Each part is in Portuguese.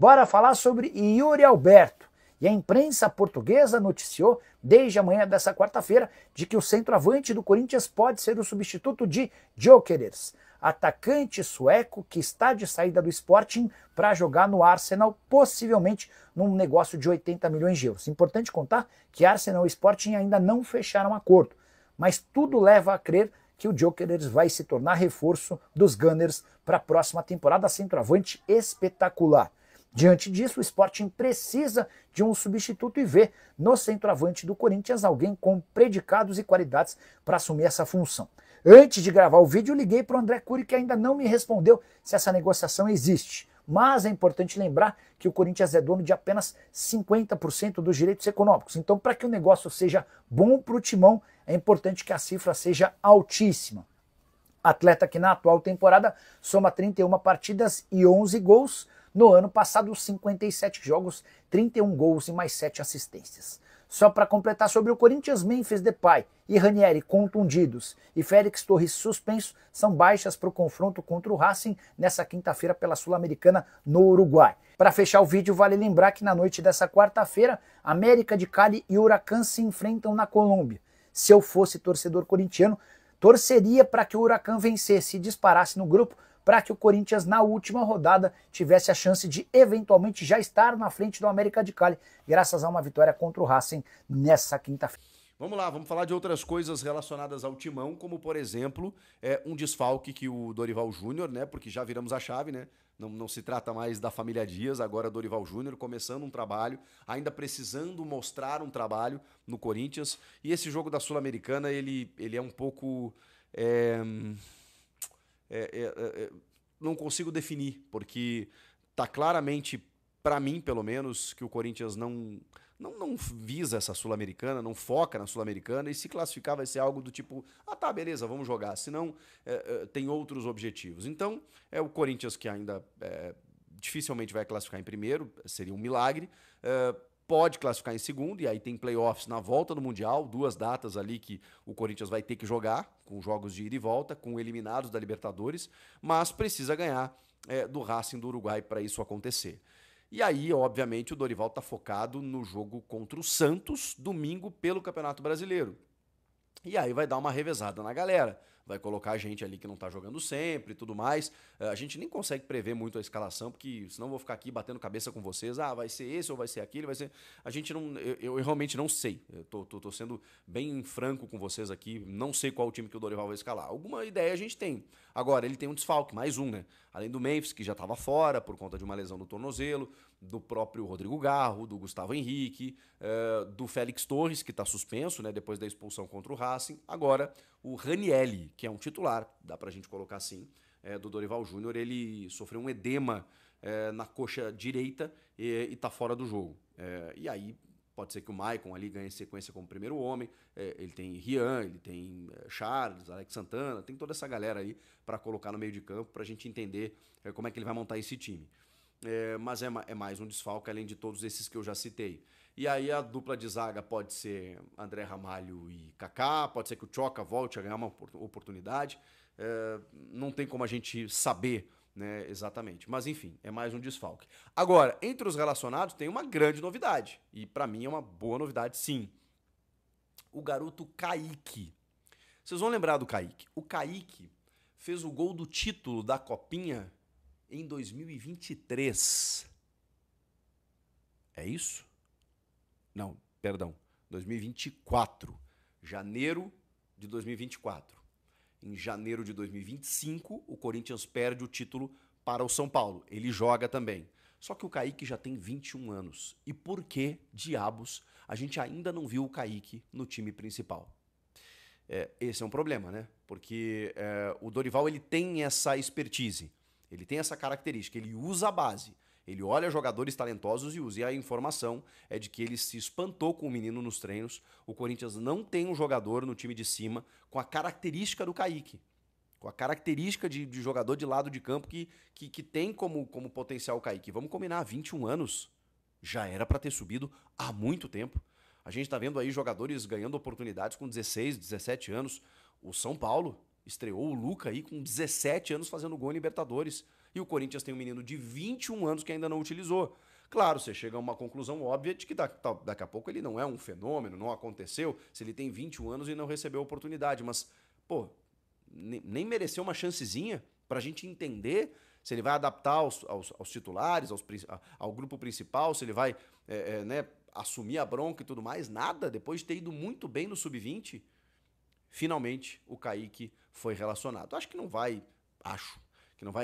Bora falar sobre Yuri Alberto. E a imprensa portuguesa noticiou desde a manhã dessa quarta-feira de que o centroavante do Corinthians pode ser o substituto de Gyökeres, atacante sueco que está de saída do Sporting para jogar no Arsenal, possivelmente num negócio de 80 milhões de euros. Importante contar que Arsenal e Sporting ainda não fecharam acordo, mas tudo leva a crer que o Gyökeres vai se tornar reforço dos Gunners para a próxima temporada, centroavante espetacular. Diante disso, o Sporting precisa de um substituto e vê no centroavante do Corinthians alguém com predicados e qualidades para assumir essa função. Antes de gravar o vídeo, liguei para o André Cury, que ainda não me respondeu se essa negociação existe. Mas é importante lembrar que o Corinthians é dono de apenas 50% dos direitos econômicos. Então, para que o negócio seja bom para o Timão, é importante que a cifra seja altíssima. Atleta que na atual temporada soma 31 partidas e 11 gols. No ano passado, 57 jogos, 31 gols e mais 7 assistências. Só para completar sobre o Corinthians, Memphis Depay e Ranieri contundidos e Félix Torres suspenso são baixas para o confronto contra o Racing nessa quinta-feira pela Sul-Americana no Uruguai. Para fechar o vídeo, vale lembrar que na noite dessa quarta-feira, América de Cali e Huracan se enfrentam na Colômbia. Se eu fosse torcedor corintiano, torceria para que o Huracan vencesse e disparasse no grupo, para que o Corinthians, na última rodada, tivesse a chance de eventualmente já estar na frente do América de Cali, graças a uma vitória contra o Racing nessa quinta-feira. Vamos lá, vamos falar de outras coisas relacionadas ao Timão, como, por exemplo, um desfalque que o Dorival Júnior, né, porque já viramos a chave, né, não se trata mais da família Dias, agora Dorival Júnior começando um trabalho, ainda precisando mostrar um trabalho no Corinthians, e esse jogo da Sul-Americana, ele é um pouco... não consigo definir, porque tá claramente, para mim pelo menos, que o Corinthians não visa essa Sul-Americana, não foca na Sul-Americana, e se classificar vai ser algo do tipo, ah tá, beleza, vamos jogar, senão tem outros objetivos. Então, é o Corinthians que ainda dificilmente vai classificar em primeiro, seria um milagre, pode classificar em segundo, e aí tem playoffs na volta do Mundial, 2 datas ali que o Corinthians vai ter que jogar, com jogos de ida e volta, com eliminados da Libertadores, mas precisa ganhar do Racing do Uruguai para isso acontecer. E aí, obviamente, o Dorival está focado no jogo contra o Santos, domingo, pelo Campeonato Brasileiro. E aí vai dar uma revezada na galera. Vai colocar gente ali que não tá jogando sempre e tudo mais. A gente nem consegue prever muito a escalação, porque senão eu vou ficar aqui batendo cabeça com vocês. Ah, vai ser esse ou vai ser aquele, vai ser... A gente não... Eu realmente não sei. Eu tô sendo bem franco com vocês aqui. Não sei qual o time que o Dorival vai escalar. Alguma ideia a gente tem. Agora, ele tem um desfalque, mais um, né? Além do Memphis, que já estava fora por conta de uma lesão no tornozelo, do próprio Rodrigo Garro, do Gustavo Henrique, do Félix Torres, que está suspenso, né, depois da expulsão contra o Racing. Agora, o Ranieri, que é um titular, dá pra gente colocar assim, do Dorival Júnior, ele sofreu um edema na coxa direita e tá fora do jogo. E aí, pode ser que o Maicon ali ganhe sequência como primeiro homem, ele tem Rian, ele tem Charles, Alex Santana, tem toda essa galera aí para colocar no meio de campo, pra gente entender como é que ele vai montar esse time. Mas é mais um desfalque, além de todos esses que eu já citei. E aí a dupla de zaga pode ser André Ramalho e Kaká, pode ser que o Choca volte a ganhar uma oportunidade. Não tem como a gente saber, né, exatamente. Mas enfim, é mais um desfalque. Agora, entre os relacionados tem uma grande novidade. E para mim é uma boa novidade, sim. O garoto Kaique. Vocês vão lembrar do Kaique. O Kaique fez o gol do título da Copinha em 2023. É isso? Não, perdão. 2024. Janeiro de 2024. Em janeiro de 2025, o Corinthians perde o título para o São Paulo. Ele joga também. Só que o Kaique já tem 21 anos. E por que, diabos, a gente ainda não viu o Kaique no time principal? Esse é um problema, né? Porque o Dorival ele tem essa expertise. Ele tem essa característica, ele usa a base, ele olha jogadores talentosos e usa. E a informação é de que ele se espantou com o menino nos treinos. O Corinthians não tem um jogador no time de cima com a característica do Kaique, com a característica de jogador de lado de campo que tem como potencial o Kaique. Vamos combinar, 21 anos já era para ter subido há muito tempo. A gente está vendo aí jogadores ganhando oportunidades com 16, 17 anos. O São Paulo estreou o Luca aí com 17 anos fazendo gol em Libertadores. E o Corinthians tem um menino de 21 anos que ainda não utilizou. Claro, você chega a uma conclusão óbvia de que daqui a pouco ele não é um fenômeno, não aconteceu, se ele tem 21 anos e não recebeu a oportunidade. Mas, pô, nem mereceu uma chancezinha pra gente entender se ele vai adaptar aos titulares, ao grupo principal, se ele vai né, assumir a bronca e tudo mais. Nada, depois de ter ido muito bem no Sub-20, finalmente o Kaique foi relacionado. Acho que não vai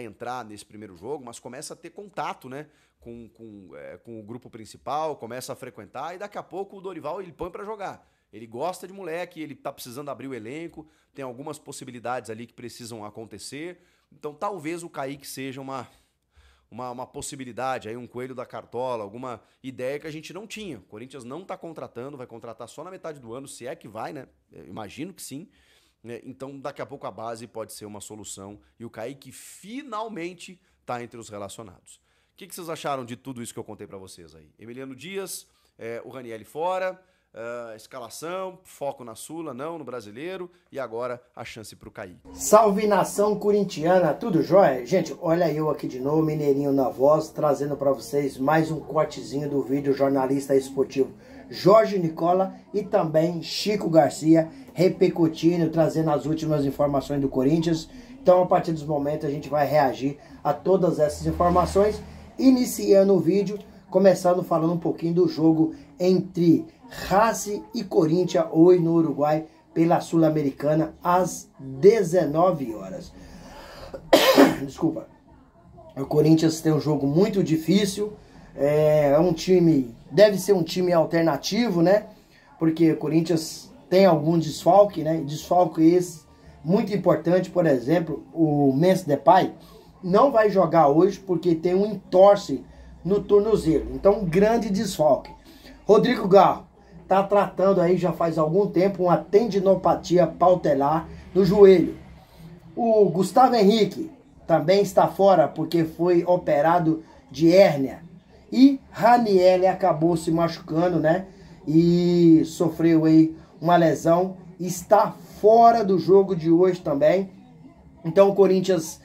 entrar nesse primeiro jogo, mas começa a ter contato, né, com o grupo principal, começa a frequentar, e daqui a pouco o Dorival ele põe pra jogar. Ele gosta de moleque, ele tá precisando abrir o elenco, tem algumas possibilidades ali que precisam acontecer. Então talvez o Kaique seja uma possibilidade, aí um coelho da cartola, alguma ideia que a gente não tinha. O Corinthians não está contratando, vai contratar só na metade do ano, se é que vai, né? Eu imagino que sim. Então daqui a pouco a base pode ser uma solução e o Kaique finalmente está entre os relacionados. O que vocês acharam de tudo isso que eu contei para vocês aí? Emiliano Dias, o Ranieri fora... escalação, foco na Sula, não no Brasileiro, e agora a chance pro Kaique. Salve nação corintiana, tudo jóia? Gente, olha eu aqui de novo, Mineirinho na voz, trazendo para vocês mais um cortezinho do vídeo jornalista esportivo Jorge Nicola e também Chico Garcia, repercutindo, trazendo as últimas informações do Corinthians. Então a partir desse momento a gente vai reagir a todas essas informações, iniciando o vídeo, começando falando um pouquinho do jogo entre Racing e Corinthians, hoje no Uruguai, pela Sul-Americana, às 19 horas. Desculpa. O Corinthians tem um jogo muito difícil, deve ser um time alternativo, né? Porque o Corinthians tem algum desfalque, né? Desfalque esse muito importante, por exemplo, o Memphis Depay não vai jogar hoje porque tem um entorse no tornozelo. Então, um grande desfalque. Rodrigo Garro está tratando aí já faz algum tempo uma tendinopatia patelar no joelho. O Gustavo Henrique também está fora porque foi operado de hérnia. E Ranieri acabou se machucando, né? E sofreu aí uma lesão. Está fora do jogo de hoje também. Então o Corinthians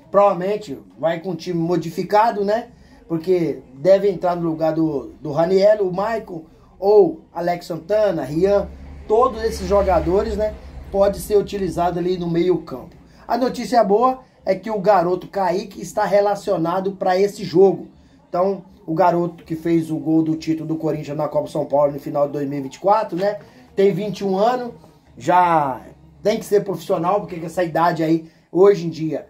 provavelmente vai com o time modificado, né? Porque deve entrar no lugar do Ranieri, o Maicon, ou Alex Santana, Rian, todos esses jogadores, né, pode ser utilizado ali no meio campo. A notícia boa é que o garoto Kaique está relacionado para esse jogo. Então, o garoto que fez o gol do título do Corinthians na Copa São Paulo no final de 2024, né, tem 21 anos, já tem que ser profissional, porque essa idade aí, hoje em dia,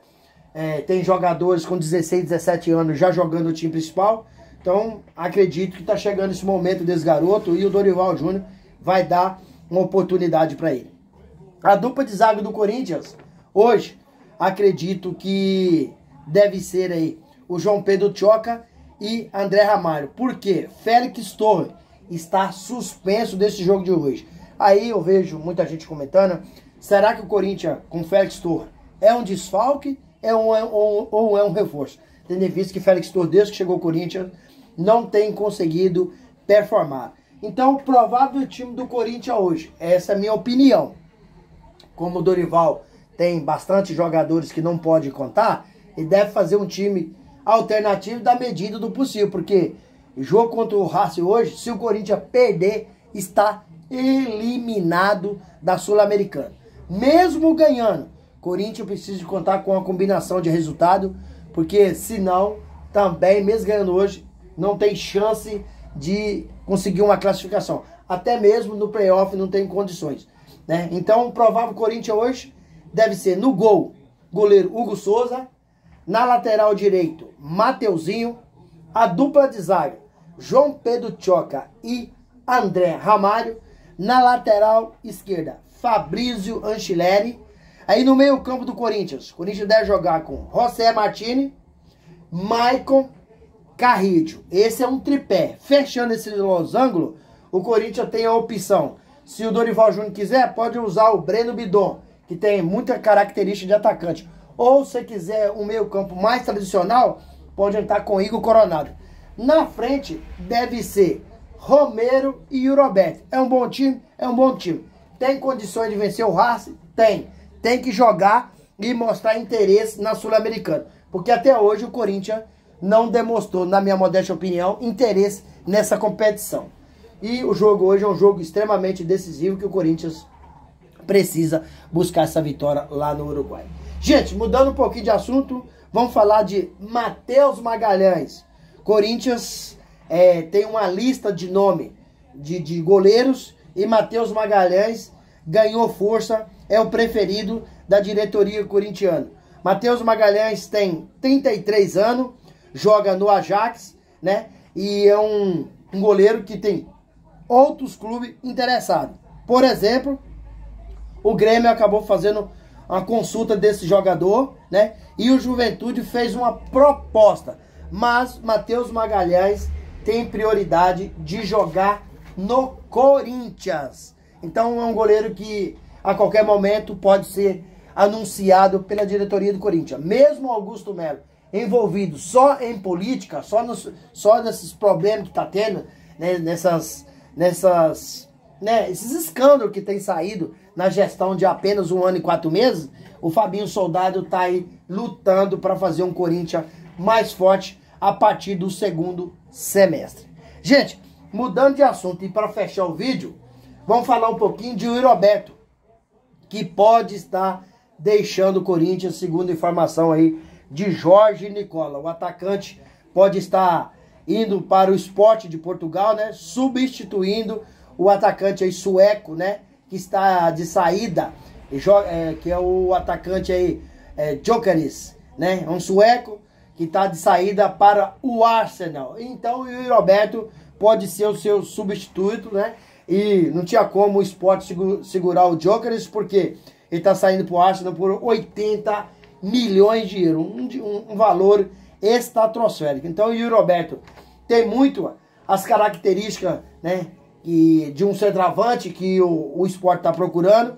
tem jogadores com 16, 17 anos já jogando no time principal. Então, acredito que está chegando esse momento desse garoto e o Dorival Júnior vai dar uma oportunidade para ele. A dupla de zaga do Corinthians, hoje, acredito que deve ser aí o João Pedro Tchoca e André Ramalho. Por quê? Félix Torres está suspenso desse jogo de hoje. Aí eu vejo muita gente comentando, será que o Corinthians com Félix Torres é um desfalque ou é um reforço? Tendo em vista que Félix Torres, desde que chegou ao Corinthians, não tem conseguido performar. Então, provável time do Corinthians hoje. Essa é a minha opinião. Como o Dorival tem bastante jogadores que não pode contar, ele deve fazer um time alternativo da medida do possível. Porque o jogo contra o Racing hoje, se o Corinthians perder, está eliminado da Sul-Americana. Mesmo ganhando, o Corinthians precisa de contar com uma combinação de resultado, porque senão, também, mesmo ganhando hoje, não tem chance de conseguir uma classificação. Até mesmo no playoff não tem condições, né? Então, o provável Corinthians hoje deve ser no gol, goleiro Hugo Souza, na lateral direito, Mateuzinho, a dupla de zaga, João Pedro Tchoca e André Ramalho, na lateral esquerda, Fabrício Anchileri. Aí no meio campo do Corinthians, o Corinthians deve jogar com José Martini, Maicon, Carrillo. Esse é um tripé. Fechando esse losango, o Corinthians tem a opção. Se o Dorival Júnior quiser, pode usar o Breno Bidon, que tem muita característica de atacante. Ou se quiser um meio campo mais tradicional, pode entrar com Igor Coronado. Na frente deve ser Romero e o Roberto. É um bom time? É um bom time. Tem condições de vencer o Racing? Tem. Tem que jogar e mostrar interesse na Sul-Americana. porque até hoje o Corinthians não demonstrou, na minha modesta opinião, interesse nessa competição. E o jogo hoje é um jogo extremamente decisivo que o Corinthians precisa buscar essa vitória lá no Uruguai. Gente, mudando um pouquinho de assunto, vamos falar de Matheus Magalhães. Corinthians tem uma lista de nome de goleiros e Matheus Magalhães ganhou força, é o preferido da diretoria corintiana. Matheus Magalhães tem 33 anos, joga no Ajax, né? E é um goleiro que tem outros clubes interessados. Por exemplo, o Grêmio acabou fazendo uma consulta desse jogador, né? E o Juventude fez uma proposta. Mas Matheus Magalhães tem prioridade de jogar no Corinthians. Então é um goleiro que a qualquer momento pode ser anunciado pela diretoria do Corinthians. Mesmo Augusto Melo envolvido só em política, só nesses problemas que está tendo, né? Esses escândalos que tem saído na gestão de apenas 1 ano e 4 meses, o Fabinho Soldado está aí lutando para fazer um Corinthians mais forte a partir do segundo semestre. Gente, mudando de assunto e para fechar o vídeo, vamos falar um pouquinho de Yuri Roberto, que pode estar deixando o Corinthians, segundo informação aí de Jorge Nicola. O atacante pode estar indo para o Sport de Portugal, né? Substituindo o atacante aí sueco, né? Que está de saída, que é o atacante aí, Gyökeres, né? É um sueco que está de saída para o Arsenal. Então o Yuri Roberto pode ser o seu substituto, né? E não tinha como o Sport segurar o Gyökeres, porque ele está saindo para o Arsenal por 80 milhões de euros, um valor estratosférico. Então o Yuri Roberto tem muito as características, né, de um centroavante que o Sport está procurando,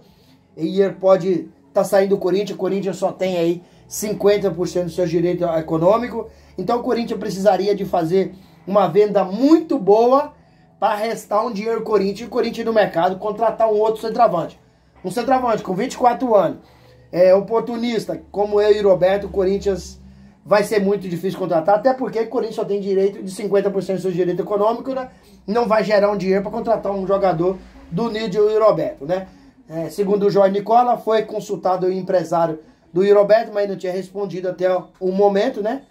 e ele pode estar saindo do Corinthians. O Corinthians só tem aí 50% do seu direito econômico, então o Corinthians precisaria de fazer uma venda muito boa para restar um dinheiro ao Corinthians, e o Corinthians no mercado contratar um outro centroavante. Um centroavante com 24 anos, oportunista, como eu e o Roberto, o Corinthians vai ser muito difícil contratar, até porque o Corinthians só tem direito de 50% do seu direito econômico, né? Não vai gerar um dinheiro para contratar um jogador do nível de Yuri Roberto, né? Segundo o Jorge Nicola, foi consultado o empresário do Yuri Roberto, mas não tinha respondido até o momento, né?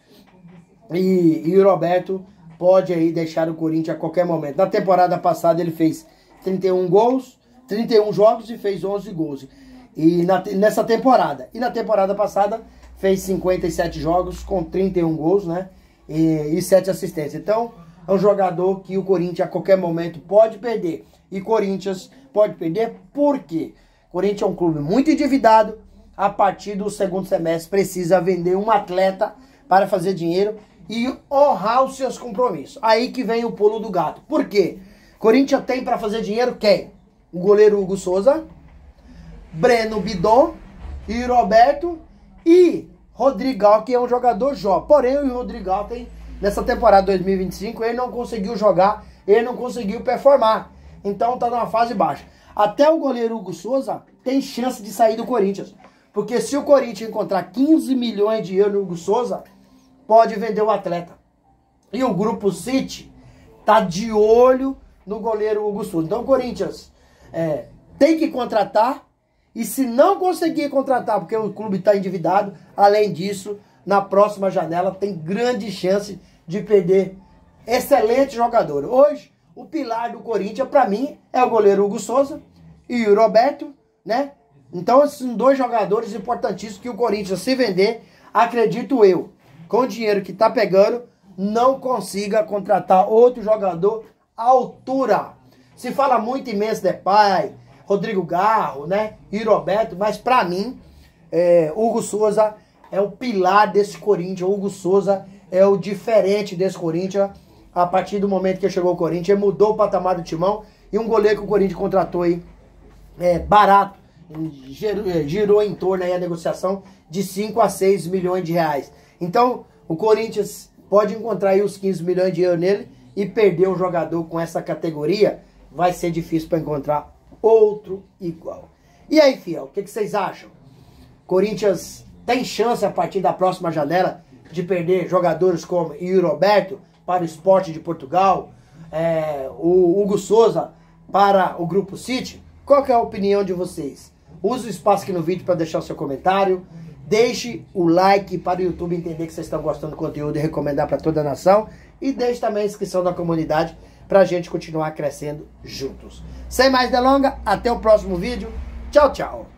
E Yuri Roberto pode aí deixar o Corinthians a qualquer momento. Na temporada passada ele fez 31 gols, 31 jogos e fez 11 gols. E nessa temporada. E na temporada passada fez 57 jogos com 31 gols, né? E 7 assistências. Então, é um jogador que o Corinthians a qualquer momento pode perder. E Corinthians pode perder por quê? O Corinthians é um clube muito endividado. A partir do segundo semestre precisa vender um atleta para fazer dinheiro e honrar os seus compromissos. Aí que vem o pulo do gato. Por quê? Corinthians tem para fazer dinheiro quem? O goleiro Hugo Souza, Breno Bidon, e Roberto e Rodrigal, que é um jogador jovem. Porém, o Rodrigal nessa temporada 2025, ele não conseguiu jogar, ele não conseguiu performar. Então tá numa fase baixa. Até o goleiro Hugo Souza tem chance de sair do Corinthians. Porque se o Corinthians encontrar 15 milhões de euros no Hugo Souza, pode vender o atleta. E o Grupo City tá de olho no goleiro Hugo Souza. Então o Corinthians tem que contratar. E se não conseguir contratar, porque o clube está endividado, além disso, na próxima janela tem grande chance de perder excelente jogador. Hoje, o pilar do Corinthians, para mim, é o goleiro Hugo Souza e o Roberto, né? Então, esses são dois jogadores importantíssimos que o Corinthians, se vender, acredito eu, com o dinheiro que está pegando, não consiga contratar outro jogador à altura. Se fala muito em Memphis Depay, Rodrigo Garro, né? E Roberto, mas pra mim, Hugo Souza é o pilar desse Corinthians. O Hugo Souza é o diferente desse Corinthians. A partir do momento que chegou o Corinthians, ele mudou o patamar do timão. E um goleiro que o Corinthians contratou aí, barato, girou em torno aí a negociação de 5 a 6 milhões de reais. Então, o Corinthians pode encontrar aí os 15 milhões de euros nele e perder um jogador com essa categoria. Vai ser difícil para encontrar outro igual. E aí, fiel, o que vocês acham? Corinthians tem chance a partir da próxima janela de perder jogadores como Yuri Alberto para o Sport de Portugal, o Hugo Souza para o Grupo City? Qual que é a opinião de vocês? Use o espaço aqui no vídeo para deixar o seu comentário. Deixe o like para o YouTube entender que vocês estão gostando do conteúdo e recomendar para toda a nação. E deixe também a inscrição na comunidade para a gente continuar crescendo juntos. Sem mais delongas, até o próximo vídeo. Tchau, tchau.